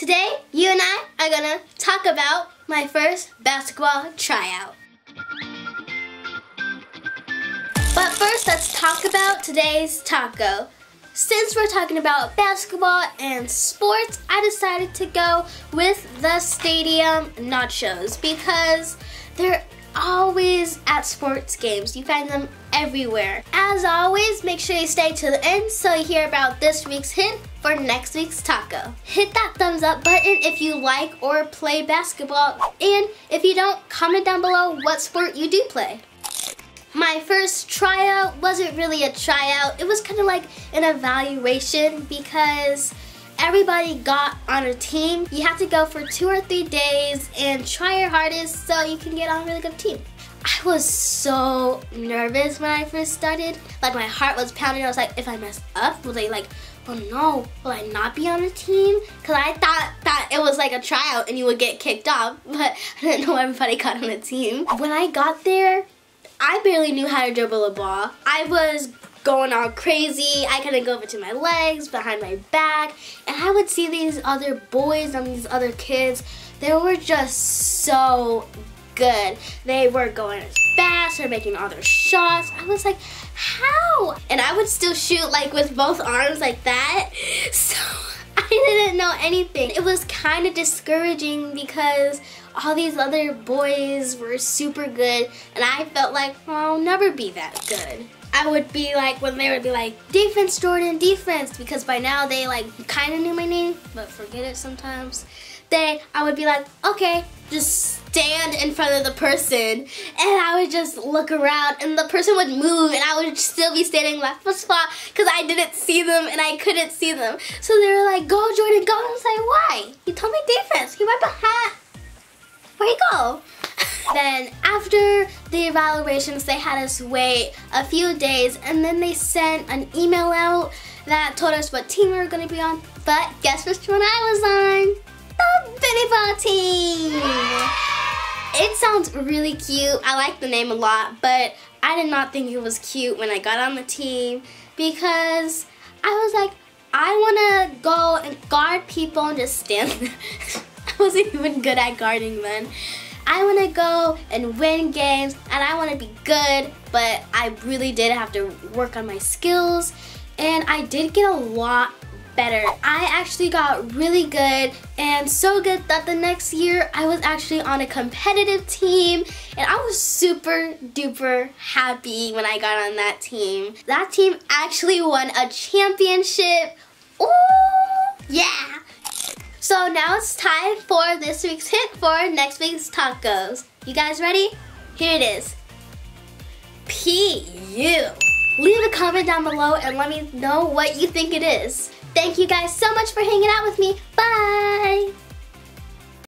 Today, you and I are gonna talk about my first basketball tryout. But first, let's talk about today's taco. Since we're talking about basketball and sports, I decided to go with the stadium nachos because they're always at sports games. You find them everywhere. As always, make sure you stay to the end so you hear about this week's hint for next week's taco. Hit that thumbs up button if you like or play basketball, and if you don't, comment down below what sport you do play. My first tryout wasn't really a tryout. It was kind of like an evaluation because everybody got on a team. You have to go for 2 or 3 days and try your hardest so you can get on a really good team. I was so nervous when I first started. Like, my heart was pounding. I was like, if I mess up, will they like, oh no, will I not be on a team? Because I thought that it was like a tryout and you would get kicked off, but I didn't know everybody got on a team. When I got there, I barely knew how to dribble a ball. I was going all crazy. I couldn't go over to my legs, behind my back, and I would see these other boys and these other kids. They were just so good. They were going as fast, they're making all their shots. I was like, how? And I would still shoot like with both arms like that. So I didn't know anything. It was kind of discouraging because all these other boys were super good and I felt like, well, I'll never be that good. I would be like, when they would be like, defense, Jordyn, defense, because by now they like kind of knew my name, but forget it sometimes. I would be like, okay, just stand in front of the person, and I would just look around and the person would move and I would still be standing in my spot because I didn't see them and I couldn't see them. So they were like, go Jordyn, go. I was like, why? You told me defense. You went behind. Where'd you go? Then after the evaluations, they had us wait a few days and then they sent an email out that told us what team we were going to be on. But guess which one I was on? The Bitty Ball team! It sounds really cute. I like the name a lot, but I did not think it was cute when I got on the team because I was like, I want to go and guard people and just stand there. I wasn't even good at guarding then. I want to go and win games and I want to be good, but I really did have to work on my skills and I did get a lot better. I actually got really good and so good that the next year I was actually on a competitive team and I was super duper happy when I got on that team. That team actually won a championship. Ooh, yeah! So now it's time for this week's hint for next week's tacos. You guys ready? Here it is. P.U. Leave a comment down below and let me know what you think it is. Thank you guys so much for hanging out with me. Bye!